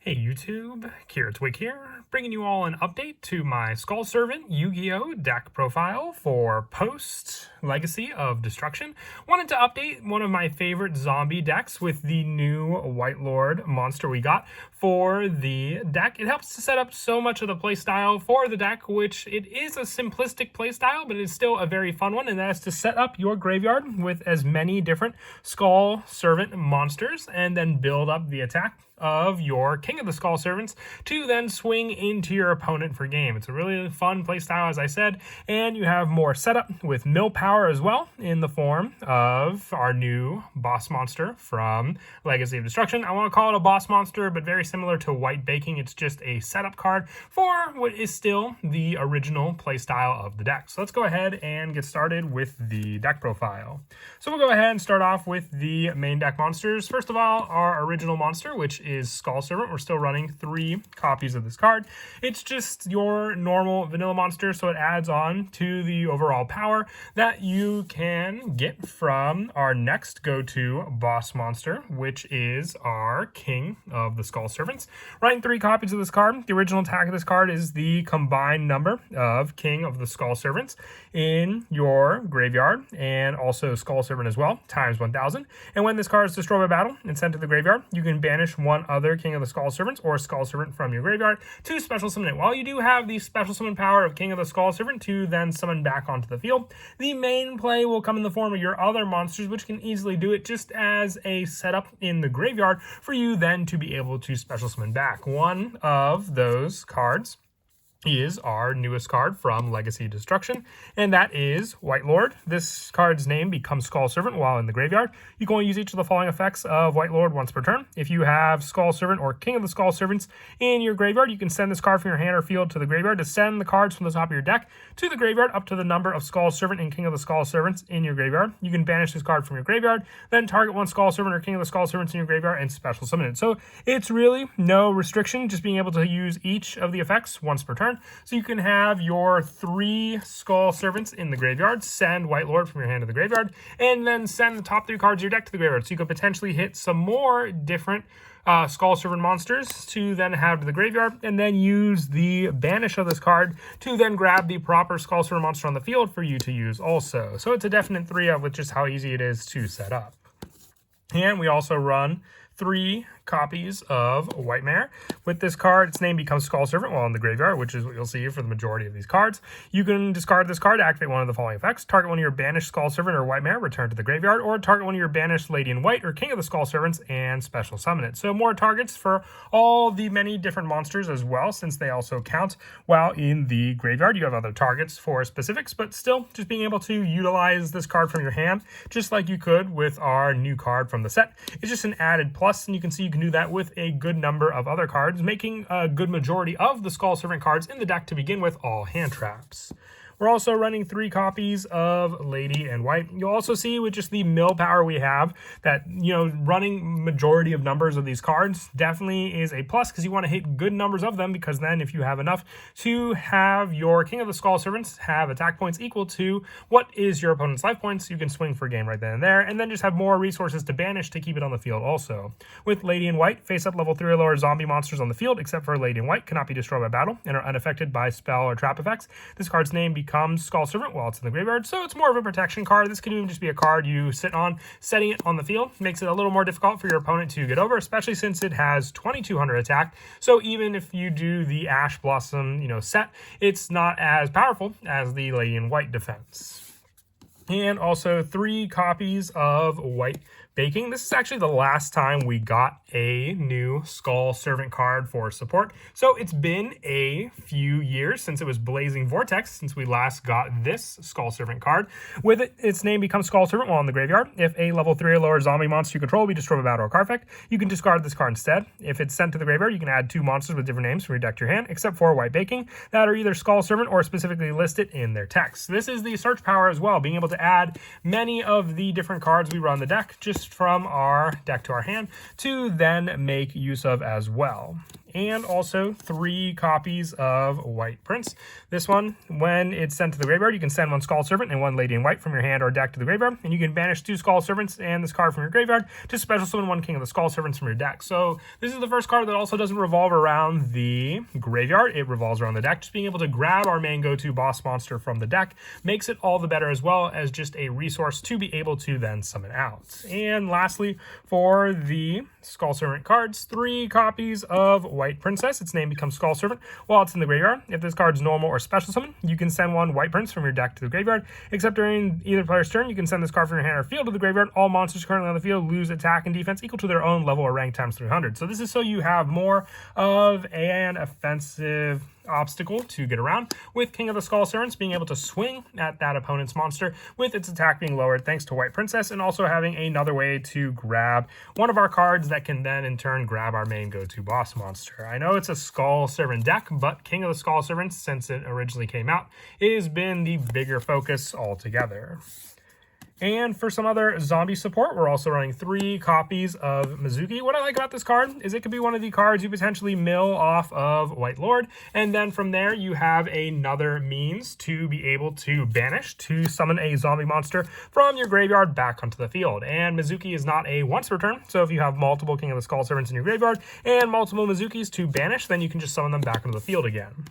Hey YouTube, Twig here, bringing you all an update to my Skull Servant Yu-Gi-Oh deck profile for post-Legacy of Destruction. Wanted to update one of my favorite zombie decks with the new White Lord monster we got for the deck. It helps to set up so much of the playstyle for the deck, which it is a simplistic playstyle, but it is still a very fun one, and that is to set up your graveyard with as many different Skull Servant monsters and then build up the attack of your King of the Skull Servants to then swing into your opponent for game. It's a really fun playstyle, as I said, and you have more setup with mill power as well in the form of our new boss monster from Legacy of Destruction. I want to call it a boss monster, but very similar to White Baking. It's just a setup card for what is still the original playstyle of the deck. So let's go ahead and get started with the deck profile. So we'll go ahead and start off with the main deck monsters. First of all, our original monster, which is Skull Servant. We're still running 3 copies of this card. It's just your normal vanilla monster, so it adds on to the overall power that you can get from our next go-to boss monster, which is our King of the Skull Servants. Running 3 copies of this card. The original attack of this card is the combined number of King of the Skull Servants in your graveyard, and also Skull Servant as well, times 1,000. And when this card is destroyed by battle and sent to the graveyard, you can banish one other King of the Skull Servants or Skull Servant from your graveyard to special summon it. While you do have the special summon power of King of the Skull Servant to then summon back onto the field, the main play will come in the form of your other monsters, which can easily do it just as a setup in the graveyard for you then to be able to special summon back. One of those cards is our newest card from Legacy Destruction, and that is White Lord. This card's name becomes Skull Servant while in the graveyard. You can only use each of the following effects of White Lord once per turn. If you have Skull Servant or King of the Skull Servants in your graveyard, you can send this card from your hand or field to the graveyard to send the cards from the top of your deck to the graveyard up to the number of Skull Servant and King of the Skull Servants in your graveyard. You can banish this card from your graveyard, then target one Skull Servant or King of the Skull Servants in your graveyard and special summon it. So it's really no restriction, just being able to use each of the effects once per turn. So you can have your 3 Skull Servants in the graveyard, send White Lord from your hand to the graveyard, and then send the top 3 cards of your deck to the graveyard. So you could potentially hit some more different Skull Servant monsters to then have to the graveyard, and then use the banish of this card to then grab the proper Skull Servant monster on the field for you to use also. So it's a definite 3-of with just how easy it is to set up. And we also run 3 copies of White Mare. With this card, its name becomes Skull Servant while in the graveyard, which is what you'll see for the majority of these cards. You can discard this card to activate one of the following effects. Target one of your banished Skull Servant or White Mare, return to the graveyard, or target one of your banished Lady in White or King of the Skull Servants and special summon it. So more targets for all the many different monsters as well, since they also count while in the graveyard. You have other targets for specifics, but still just being able to utilize this card from your hand, just like you could with our new card from the set. It's just an added plus, and you can see you can do that with a good number of other cards, making a good majority of the Skull Servant cards in the deck to begin with all hand traps. We're also running 3 copies of Lady in White. You'll also see with just the mill power we have that, running majority of numbers of these cards definitely is a plus, because you want to hit good numbers of them, because then if you have enough to have your King of the Skull Servants have attack points equal to what is your opponent's life points, you can swing for game right then and there, and then just have more resources to banish to keep it on the field also. With Lady in White, face up level 3 or lower zombie monsters on the field, except for Lady in White, cannot be destroyed by battle and are unaffected by spell or trap effects. This card's name becomes Skull Servant while it's in the graveyard, so it's more of a protection card. This can even just be a card you sit on, setting it on the field makes it a little more difficult for your opponent to get over, especially since it has 2,200 attack. So even if you do the Ash Blossom, set, it's not as powerful as the Lady in White defense. And also 3 copies of White Baking. This is actually the last time we got a new Skull Servant card for support. So it's been a few years since it was Blazing Vortex since we last got this Skull Servant card. With it, its name becomes Skull Servant while in the graveyard. If a level 3 or lower zombie monster you control be destroyed by battle or card effect, you can discard this card instead. If it's sent to the graveyard, you can add 2 monsters with different names from your deck to your hand, except for White Baking, that are either Skull Servant or specifically listed in their text. This is the search power as well, being able to add many of the different cards we run in the deck just from our deck to our hand to then make use of as well. and also 3 copies of White Prince. This one, when it's sent to the graveyard, you can send 1 Skull Servant and 1 Lady in White from your hand or deck to the graveyard, and you can banish 2 Skull Servants and this card from your graveyard to special summon 1 King of the Skull Servants from your deck. So this is the first card that also doesn't revolve around the graveyard, it revolves around the deck. Just being able to grab our main go-to boss monster from the deck makes it all the better, as well as just a resource to be able to then summon out. And lastly, for the Skull Servant cards, 3 copies of White Princess. Its name becomes Skull Servant while it's in the graveyard. If this card's normal or special summon, you can send 1 White Prince from your deck to the graveyard. Except during either player's turn, you can send this card from your hand or field to the graveyard. All monsters currently on the field lose attack and defense equal to their own level or rank times 300. So this is so you have more of an offensive obstacle to get around, with King of the Skull Servants being able to swing at that opponent's monster with its attack being lowered thanks to White Princess, and also having another way to grab one of our cards that can then in turn grab our main go-to boss monster. I know it's a Skull Servant deck, but King of the Skull Servants, since it originally came out, has been the bigger focus altogether. And for some other zombie support, we're also running 3 copies of Mizuki. What I like about this card is it could be one of the cards you potentially mill off of White Lord, and then from there you have another means to be able to banish to summon a zombie monster from your graveyard back onto the field. And Mizuki is not a once per turn, so if you have multiple King of the Skull Servants in your graveyard and multiple Mizukis to banish, then you can just summon them back onto the field again.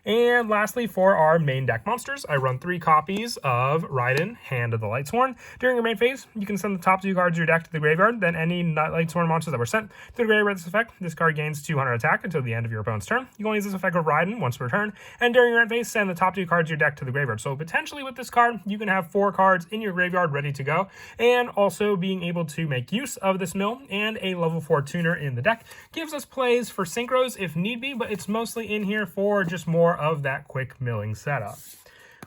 And lastly, for our main deck monsters, I run 3 copies of Raiden, Hand of the Lightsworn. During your main phase, you can send the top 2 cards of your deck to the graveyard, then any Lightsworn monsters that were sent to the graveyard with this effect. This card gains 200 attack until the end of your opponent's turn. You can only use this effect with Raiden once per turn, and during your end phase, send the top 2 cards of your deck to the graveyard. So potentially with this card, you can have 4 cards in your graveyard ready to go, and also being able to make use of this mill and a level 4 tuner in the deck gives us plays for synchros if need be, but it's mostly in here for just more of that quick milling setup.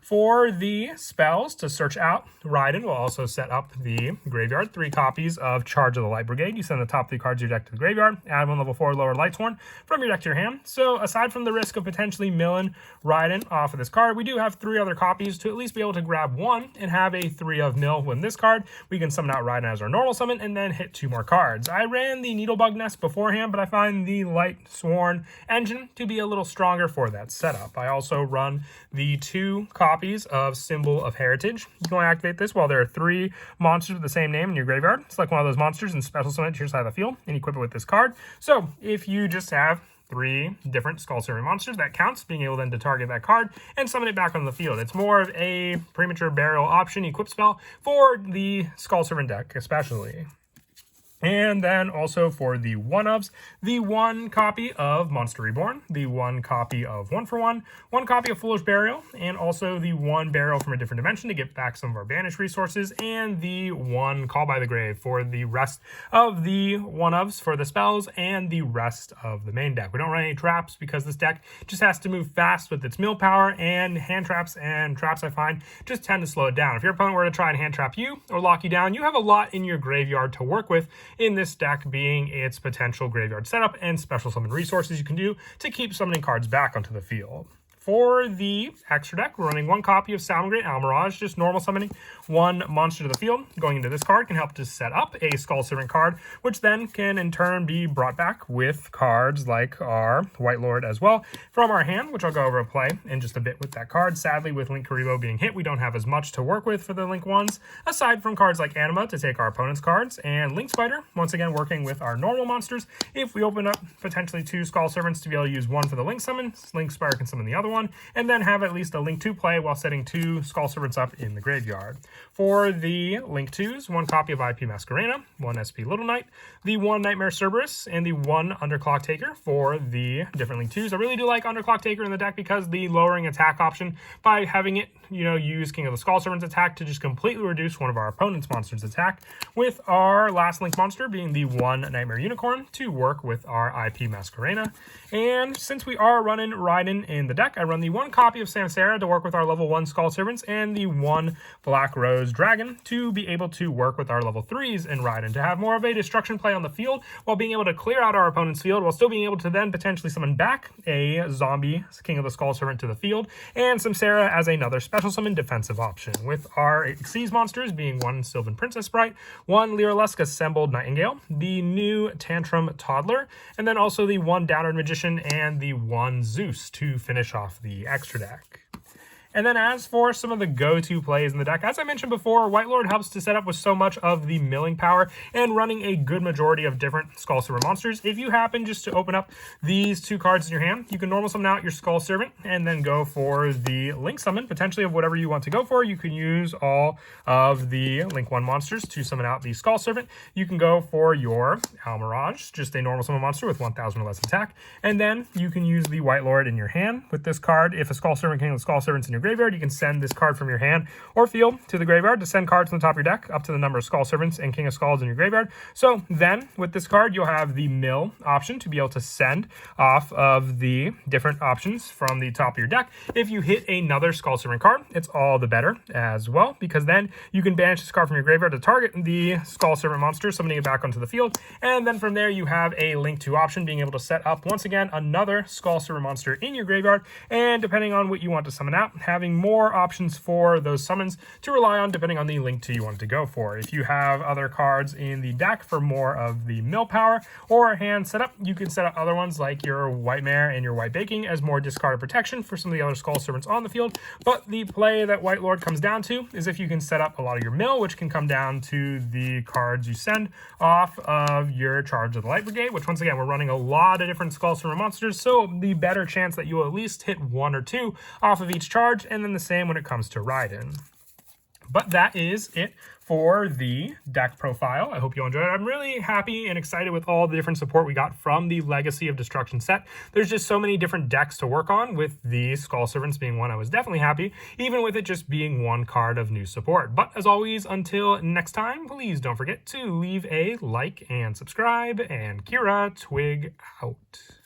For the spells to search out, Raiden will also set up the graveyard. 3 copies of Charge of the Light Brigade. You send the top 3 cards of your deck to the graveyard. Add 1 level 4 lower Lightsworn from your deck to your hand. So aside from the risk of potentially milling Raiden off of this card, we do have 3 other copies to at least be able to grab 1 and have a 3 of mill. When this card, we can summon out Raiden as our normal summon and then hit 2 more cards. I ran the Needlebug Nest beforehand, but I find the Lightsworn engine to be a little stronger for that setup. I also run the 2 copies of Symbol of Heritage. You can only activate this while there are 3 monsters with the same name in your graveyard. Select one of those monsters and special summon it to your side of the field and equip it with this card. So if you just have 3 different Skull Servant monsters, that counts, being able then to target that card and summon it back on the field. It's more of a premature burial option equip spell for the Skull Servant deck especially. And then also for the 1-ofs, the 1 copy of Monster Reborn, the 1 copy of 1 for 1, 1 copy of Foolish Burial, and also the 1 Burial from a different dimension to get back some of our banished resources, and the 1 Call by the Grave for the rest of the 1-ofs for the spells and the rest of the main deck. We don't run any traps because this deck just has to move fast with its mill power, and hand traps and traps I find just tend to slow it down. If your opponent were to try and hand trap you or lock you down, you have a lot in your graveyard to work with, in this deck being its potential graveyard setup and special summon resources you can do to keep summoning cards back onto the field. For the extra deck, we're running 1 copy of Salamangreat Almirage, just normal summoning 1 monster to the field. Going into this card can help to set up a Skull Servant card, which then can in turn be brought back with cards like our White Lord as well from our hand, which I'll go over and play in just a bit with that card. Sadly, with Link Karibo being hit, we don't have as much to work with for the Link ones, aside from cards like Anima to take our opponent's cards, and Link Spider, once again working with our normal monsters. If we open up potentially 2 Skull Servants to be able to use 1 for the Link summon, Link Spider can summon the other one, and then have at least a Link 2 play while setting 2 Skull Servants up in the graveyard. For the Link 2s, 1 copy of IP Masquerena, 1 SP Little Knight, the 1 Nightmare Cerberus, and the 1 Underclock Taker for the different Link 2s. I really do like Underclock Taker in the deck because the lowering attack option by having it, use King of the Skull Servants attack to just completely reduce one of our opponent's monsters' attack, with our last Link monster being the 1 Nightmare Unicorn to work with our IP Masquerena. And since we are running Raiden in the deck, I I run the 1 copy of Samsara to work with our level 1 Skull Servants, and the 1 Black Rose Dragon to be able to work with our level 3s in Raiden, to have more of a destruction play on the field while being able to clear out our opponent's field, while still being able to then potentially summon back a zombie King of the Skull Servant to the field, and Samsara as another special summon defensive option, with our Xyz monsters being 1 Sylvan Princess Sprite, 1 Lyrilusc Assembled Nightingale, the new Tantrum Toddler, and then also the 1 Downward Magician and the 1 Zeus to finish off the extra deck. And then as for some of the go-to plays in the deck, as I mentioned before, White Lord helps to set up with so much of the milling power and running a good majority of different Skull Servant monsters. If you happen just to open up these 2 cards in your hand, you can normal summon out your Skull Servant and then go for the Link summon, potentially of whatever you want to go for. You can use all of the Link 1 monsters to summon out the Skull Servant. You can go for your Almirage, just a normal summon monster with 1,000 or less attack. And then you can use the White Lord in your hand with this card. If a Skull Servant, King of the Skull Servants in your graveyard, you can send this card from your hand or field to the graveyard to send cards from the top of your deck up to the number of Skull Servants and King of Skulls in your graveyard. So then with this card, you'll have the mill option to be able to send off of the different options from the top of your deck. If you hit another Skull Servant card, it's all the better as well, because then you can banish this card from your graveyard to target the Skull Servant monster, summoning it back onto the field. And then from there, you have a Link 2 option, being able to set up once again another Skull Servant monster in your graveyard, and depending on what you want to summon out, having more options for those summons to rely on depending on the Link 2 you want to go for. If you have other cards in the deck for more of the mill power or hand setup, you can set up other ones like your White Mare and your White Baking as more discarded protection for some of the other Skull Servants on the field. But the play that White Lord comes down to is if you can set up a lot of your mill, which can come down to the cards you send off of your Charge of the Light Brigade, which once again, we're running a lot of different Skull Servant monsters, so the better chance that you will at least hit 1 or 2 off of each charge, and then the same when it comes to Raiden. But that is it for the deck profile. I hope you enjoyed it. I'm really happy and excited with all the different support we got from the Legacy of Destruction set. There's just so many different decks to work on, with the Skull Servants being one I was definitely happy, even with it just being 1 card of new support. But as always, until next time, please don't forget to leave a like and subscribe, and Kira Twig out.